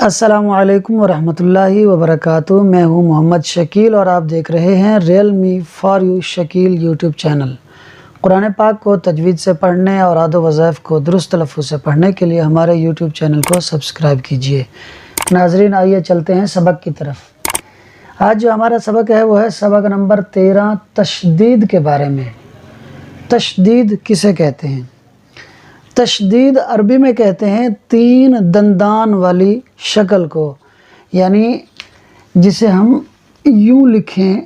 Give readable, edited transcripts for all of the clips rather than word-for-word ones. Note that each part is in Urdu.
السلام علیکم ورحمۃ اللہ وبرکاتہ۔ میں ہوں محمد شکیل اور آپ دیکھ رہے ہیں real me for you Shakeel YouTube channel. قرآن پاک کو تجوید سے پڑھنے اور اعداد و وظائف کو درست تلفظ سے پڑھنے کے لیے ہمارے یوٹیوب چینل کو سبسکرائب کیجیے۔ ناظرین، آئیے چلتے ہیں سبق کی طرف۔ آج جو ہمارا سبق ہے وہ ہے سبق نمبر 13، تشدید کے بارے میں۔ تشدید کسے کہتے ہیں؟ تشدید عربی میں کہتے ہیں 3 دندان والی شکل کو، یعنی جسے ہم یوں لکھیں،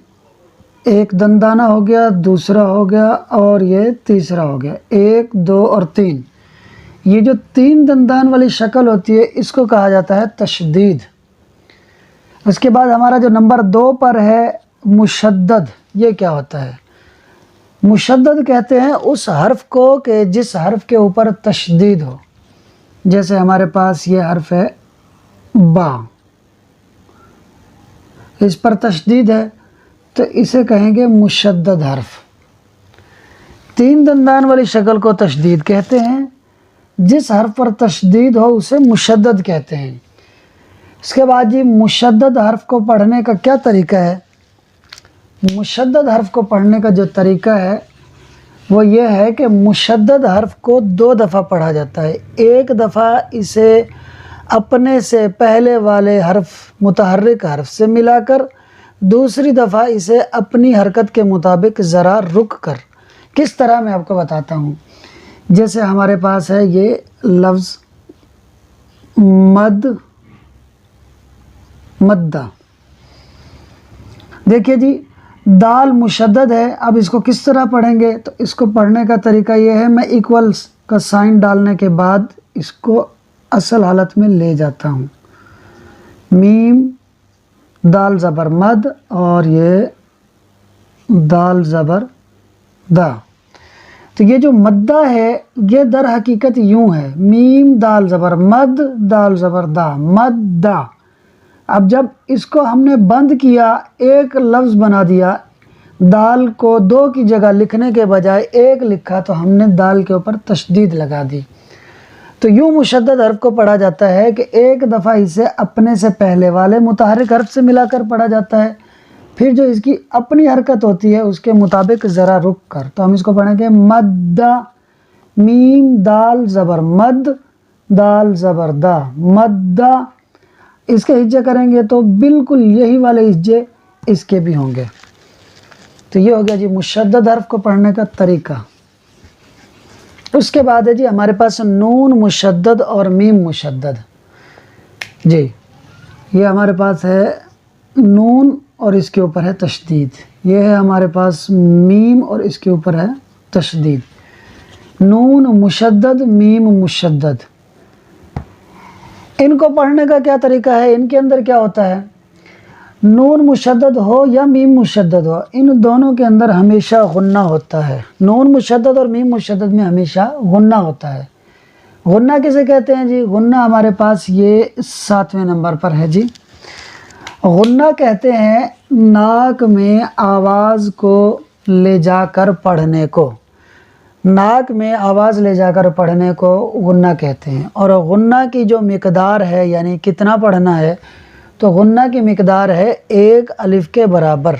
ایک دندانہ ہو گیا، دوسرا ہو گیا اور یہ تیسرا ہو گیا، 1 2 اور 3۔ یہ جو 3 دندان والی شکل ہوتی ہے اس کو کہا جاتا ہے تشدید۔ اس کے بعد ہمارا جو نمبر 2 پر ہے مشدد، یہ کیا ہوتا ہے؟ مشدد کہتے ہیں اس حرف کو کہ جس حرف کے اوپر تشدید ہو، جیسے ہمارے پاس یہ حرف ہے با، اس پر تشدید ہے تو اسے کہیں گے مشدد حرف۔ 3 دندان والی شکل کو تشدید کہتے ہیں، جس حرف پر تشدید ہو اسے مشدد کہتے ہیں۔ اس کے بعد جی مشدد حرف کو پڑھنے کا کیا طریقہ ہے؟ مشدد حرف کو پڑھنے کا جو طریقہ ہے وہ یہ ہے کہ مشدد حرف کو 2 دفعہ پڑھا جاتا ہے۔ ایک دفعہ اسے اپنے سے پہلے والے حرف متحرک حرف سے ملا کر، دوسری دفعہ اسے اپنی حرکت کے مطابق ذرا رک کر۔ کس طرح میں آپ کو بتاتا ہوں۔ جیسے ہمارے پاس ہے یہ لفظ مدہ، دیکھیے جی دال مشدد ہے، اب اس کو کس طرح پڑھیں گے؟ تو اس کو پڑھنے کا طریقہ یہ ہے، میں ایکولز کا سائن ڈالنے کے بعد اس کو اصل حالت میں لے جاتا ہوں، میم دال زبر مد اور یہ دال زبر دا۔ تو یہ جو مدہ ہے یہ در حقیقت یوں ہے، میم دال زبر مد دال زبر دا، مدہ۔ اب جب اس کو ہم نے بند کیا، ایک لفظ بنا دیا، دال کو 2 کی جگہ لکھنے کے بجائے 1 لکھا تو ہم نے دال کے اوپر تشدید لگا دی۔ تو یوں مشدد حرف کو پڑھا جاتا ہے کہ ایک دفعہ اسے اپنے سے پہلے والے متحرک حرف سے ملا کر پڑھا جاتا ہے، پھر جو اس کی اپنی حرکت ہوتی ہے اس کے مطابق ذرا رک کر۔ تو ہم اس کو پڑھیں گے مدہ، میم دال زبر مد دال زبر دا، مدہ۔ اس کے ہجے کریں گے تو بالکل یہی والے ہجے اس کے بھی ہوں گے۔ تو یہ ہو گیا جی مشدد حرف کو پڑھنے کا طریقہ۔ اس کے بعد ہے جی ہمارے پاس نون مشدد اور میم مشدد۔ جی یہ ہمارے پاس ہے نون اور اس کے اوپر ہے تشدید، یہ ہے ہمارے پاس میم اور اس کے اوپر ہے تشدید۔ نون مشدد، میم مشدد، ان کو پڑھنے کا کیا طریقہ ہے؟ ان کے اندر کیا ہوتا ہے؟ نون مشدد ہو یا میم مشدد ہو، ان دونوں کے اندر ہمیشہ غنہ ہوتا ہے۔ نون مشدد اور میم مشدد میں ہمیشہ غنہ ہوتا ہے۔ غنہ کسے کہتے ہیں جی؟ غنہ ہمارے پاس یہ 7ویں نمبر پر ہے جی۔ غنہ کہتے ہیں ناک میں آواز کو لے جا کر پڑھنے کو، ناک میں آواز لے جا کر پڑھنے کو غنہ کہتے ہیں۔ اور غنہ کی جو مقدار ہے، یعنی کتنا پڑھنا ہے، تو غنہ کی مقدار ہے 1 الف کے برابر۔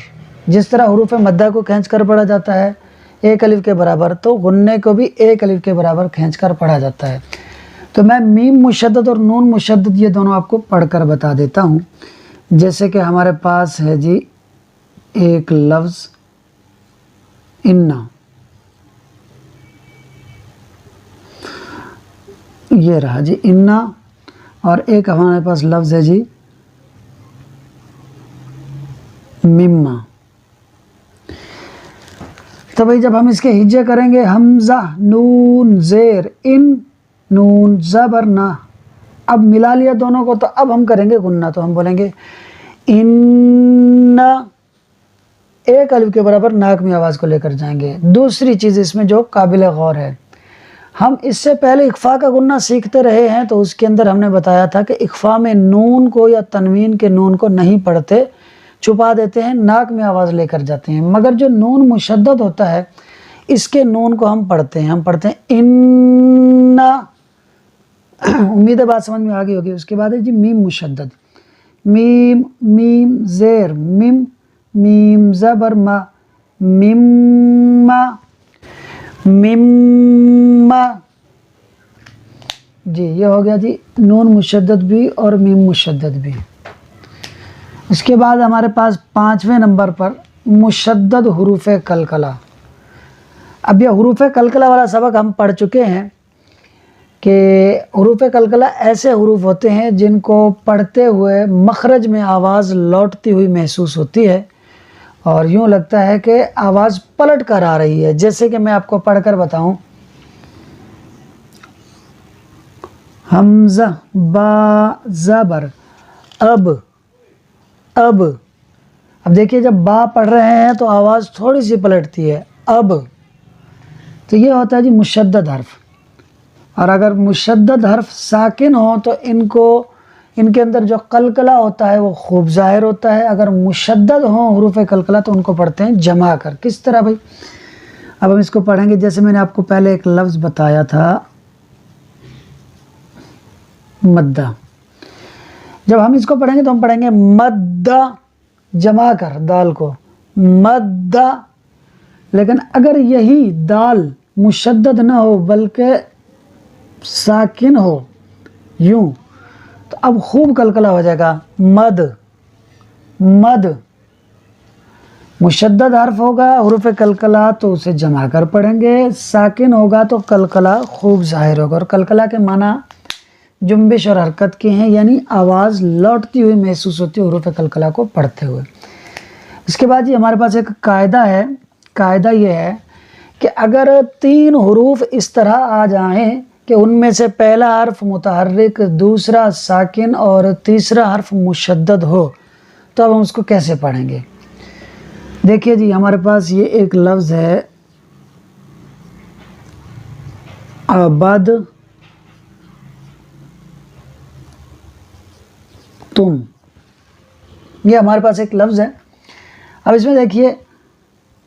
جس طرح حروف مدہ کو کھینچ کر پڑھا جاتا ہے 1 الف کے برابر، تو غنہ کو بھی 1 الف کے برابر کھینچ کر پڑھا جاتا ہے۔ تو میں میم مشدد اور نون مشدد یہ دونوں آپ کو پڑھ کر بتا دیتا ہوں۔ جیسے کہ ہمارے پاس ہے جی ایک لفظ انا، یہ رہا جی انا، اور ایک ہمارے پاس لفظ ہے جی مما۔ تو بھائی جب ہم اس کے ہجے کریں گے، حمزہ نون زیر ان نون زبر نا، اب ملا لیا دونوں کو، تو اب ہم کریں گے غنہ، تو ہم بولیں گے ان، 1 الف کے برابر ناک میں آواز کو لے کر جائیں گے۔ دوسری چیز اس میں جو قابل غور ہے، ہم اس سے پہلے اخفاء کا غنہ سیکھتے رہے ہیں، تو اس کے اندر ہم نے بتایا تھا کہ اخفاء میں نون کو یا تنوین کے نون کو نہیں پڑھتے، چھپا دیتے ہیں، ناک میں آواز لے کر جاتے ہیں۔ مگر جو نون مشدد ہوتا ہے اس کے نون کو ہم پڑھتے ہیں، ہم پڑھتے ہیں ان، امید ہے بات سمجھ میں آ گئی ہوگی۔ اس کے بعد ہے جی میم مشدد، میم میم زیر میم، میم زبر ما، مما مما، جی یہ ہو گیا جی نون مشدد بھی اور میم مشدد بھی۔ اس کے بعد ہمارے پاس 5ویں نمبر پر مشدد حروف قلقلہ۔ اب یہ حروف قلقلہ والا سبق ہم پڑھ چکے ہیں کہ حروف قلقلہ ایسے حروف ہوتے ہیں جن کو پڑھتے ہوئے مخرج میں آواز لوٹتی ہوئی محسوس ہوتی ہے اور یوں لگتا ہے کہ آواز پلٹ کر آ رہی ہے۔ جیسے کہ میں آپ کو پڑھ کر بتاؤں، حمزہ با زبر اب، اب دیکھیے جب با پڑھ رہے ہیں تو آواز تھوڑی سی پلٹتی ہے، اب، تو یہ ہوتا ہے جی مشدد حرف۔ اور اگر مشدد حرف ساکن ہو تو ان کے اندر جو قلقلہ ہوتا ہے وہ خوب ظاہر ہوتا ہے۔ اگر مشدد ہوں حروف قلقلہ تو ان کو پڑھتے ہیں جمع کر۔ کس طرح بھائی؟ اب ہم اس کو پڑھیں گے، جیسے میں نے آپ کو پہلے ایک لفظ بتایا تھا مدہ۔ جب ہم اس کو پڑھیں گے تو ہم پڑھیں گے مدہ جمع کر دال کو، مدہ۔ لیکن اگر یہی دال مشدد نہ ہو بلکہ ساکن ہو یوں، تو اب خوب قلقلہ ہو جائے گا، مد، مد۔ مشدد حرف ہوگا حروف قلقلہ تو اسے جمع کر پڑھیں گے، ساکن ہوگا تو قلقلہ خوب ظاہر ہوگا۔ اور قلقلہ کے معنی جنبش اور حرکت کے ہیں، یعنی آواز لوٹتی ہوئی محسوس ہوتی ہے حروف قلقلہ کو پڑھتے ہوئے۔ اس کے بعد یہ ہمارے پاس ایک قاعدہ ہے۔ قاعدہ یہ ہے کہ اگر 3 حروف اس طرح آ جائیں کہ ان میں سے پہلا حرف متحرک، دوسرا ساکن اور تیسرا حرف مشدد ہو تو اب ہم اس کو کیسے پڑھیں گے؟ دیکھیے جی ہمارے پاس یہ ایک لفظ ہے عبد تم، یہ ہمارے پاس ایک لفظ ہے۔ اب اس میں دیکھیے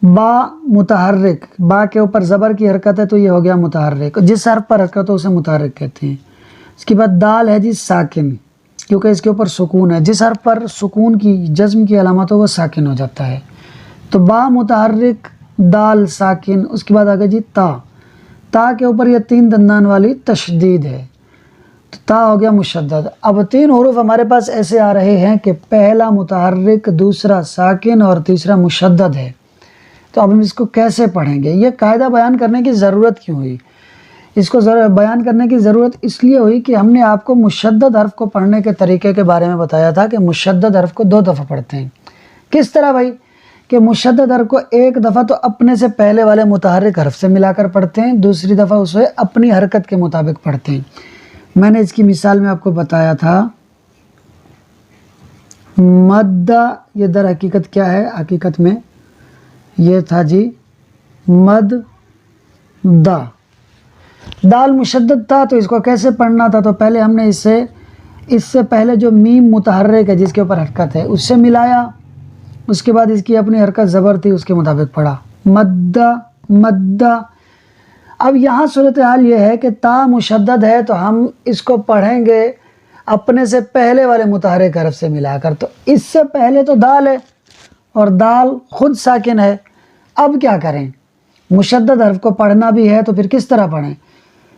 با متحرک، با کے اوپر زبر کی حرکت ہے تو یہ ہو گیا متحرک، جس حرف پر حرکت ہو اسے متحرک کہتے ہیں۔ اس کے بعد دال ہے جی ساکن، کیونکہ اس کے اوپر سکون ہے، جس حرف پر سکون کی جزم کی علامت ہو وہ ساکن ہو جاتا ہے۔ تو با متحرک، دال ساکن۔ اس کے بعد آگے جی تا، تا کے اوپر یہ 3 دندان والی تشدید ہے تو تا ہو گیا مشدد۔ اب 3 حروف ہمارے پاس ایسے آ رہے ہیں کہ پہلا متحرک، دوسرا ساکن اور تیسرا مشدد ہے، تو اب ہم اس کو کیسے پڑھیں گے؟ یہ قاعدہ بیان کرنے کی ضرورت کیوں ہوئی؟ اس کو بیان کرنے کی ضرورت اس لیے ہوئی کہ ہم نے آپ کو مشدد حرف کو پڑھنے کے طریقے کے بارے میں بتایا تھا کہ مشدد حرف کو 2 دفعہ پڑھتے ہیں۔ کس طرح بھائی؟ کہ مشدد حرف کو ایک دفعہ تو اپنے سے پہلے والے متحرک حرف سے ملا کر پڑھتے ہیں، دوسری دفعہ اسے اپنی حرکت کے مطابق پڑھتے ہیں۔ میں نے اس کی مثال میں آپ کو بتایا تھا مدہ، یہ در حقیقت کیا ہے؟ حقیقت میں یہ تھا جی مد دا، دال مشدد تھا تو اس کو کیسے پڑھنا تھا؟ تو پہلے ہم نے اس سے پہلے جو میم متحرک ہے جس کے اوپر حرکت ہے اس سے ملایا، اس کے بعد اس کی اپنی حرکت زبر تھی اس کے مطابق پڑھا، مدہ مدہ۔ اب یہاں صورتحال یہ ہے کہ تا مشدد ہے تو ہم اس کو پڑھیں گے اپنے سے پہلے والے متحرک حرف سے ملا کر، تو اس سے پہلے تو دال ہے اور دال خود ساکن ہے۔ اب کیا کریں؟ مشدد حرف کو پڑھنا بھی ہے تو پھر کس طرح پڑھیں؟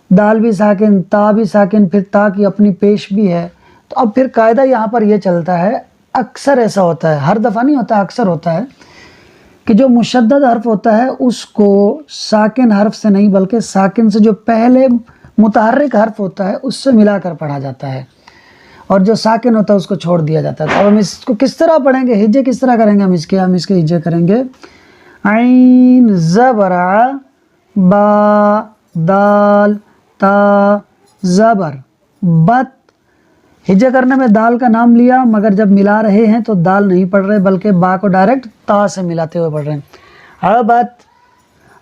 دال بھی ساکن، تا بھی ساکن، پھر تا کی اپنی پیش بھی ہے، تو اب پھر قاعدہ یہاں پر یہ چلتا ہے، اکثر ایسا ہوتا ہے، ہر دفعہ نہیں ہوتا، اکثر ہوتا ہے کہ جو مشدد حرف ہوتا ہے اس کو ساکن حرف سے نہیں بلکہ ساکن سے جو پہلے متحرک حرف ہوتا ہے اس سے ملا کر پڑھا جاتا ہے، اور جو ساکن ہوتا ہے اس کو چھوڑ دیا جاتا ہے۔ تو اب ہم اس کو کس طرح پڑھیں گے؟ ہجے کس طرح کریں گے؟ ہم اس کے ہجے کریں گے عین زبر با دال تا زبر بت۔ ہجے کرنے میں دال کا نام لیا مگر جب ملا رہے ہیں تو دال نہیں پڑھ رہے بلکہ با کو ڈائریکٹ تا سے ملاتے ہوئے پڑھ رہے ہیں، عبت۔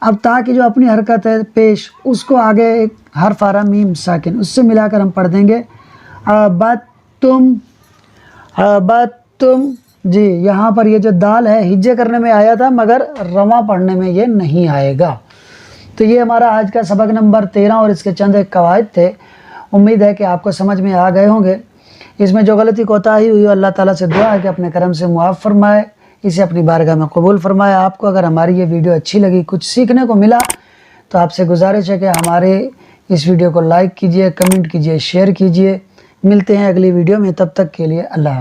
اب تا کی جو اپنی حرکت ہے پیش، اس کو آگے ایک حرف آ رہا میم ساکن، اس سے ملا کر ہم پڑھ دیں گے عبتم، عبتم۔ جی یہاں پر یہ جو دال ہے ہجے کرنے میں آیا تھا مگر رواں پڑھنے میں یہ نہیں آئے گا۔ تو یہ ہمارا آج کا سبق نمبر 13 اور اس کے چند ایک قواعد تھے۔ امید ہے کہ آپ کو سمجھ میں آ گئے ہوں گے۔ اس میں جو غلطی کوتاہی ہوئی اللہ تعالیٰ سے دعا ہے کہ اپنے کرم سے معاف فرمائے، اسے اپنی بارگاہ میں قبول فرمائے۔ آپ کو اگر ہماری یہ ویڈیو اچھی لگی، کچھ سیکھنے کو ملا، تو آپ سے گزارش ہے کہ ہمارے اس ویڈیو کو لائک کیجئے، کمنٹ کیجئے، شیئر کیجئے۔ ملتے ہیں اگلی ویڈیو میں، تب تک کے لیے اللہ حافظ۔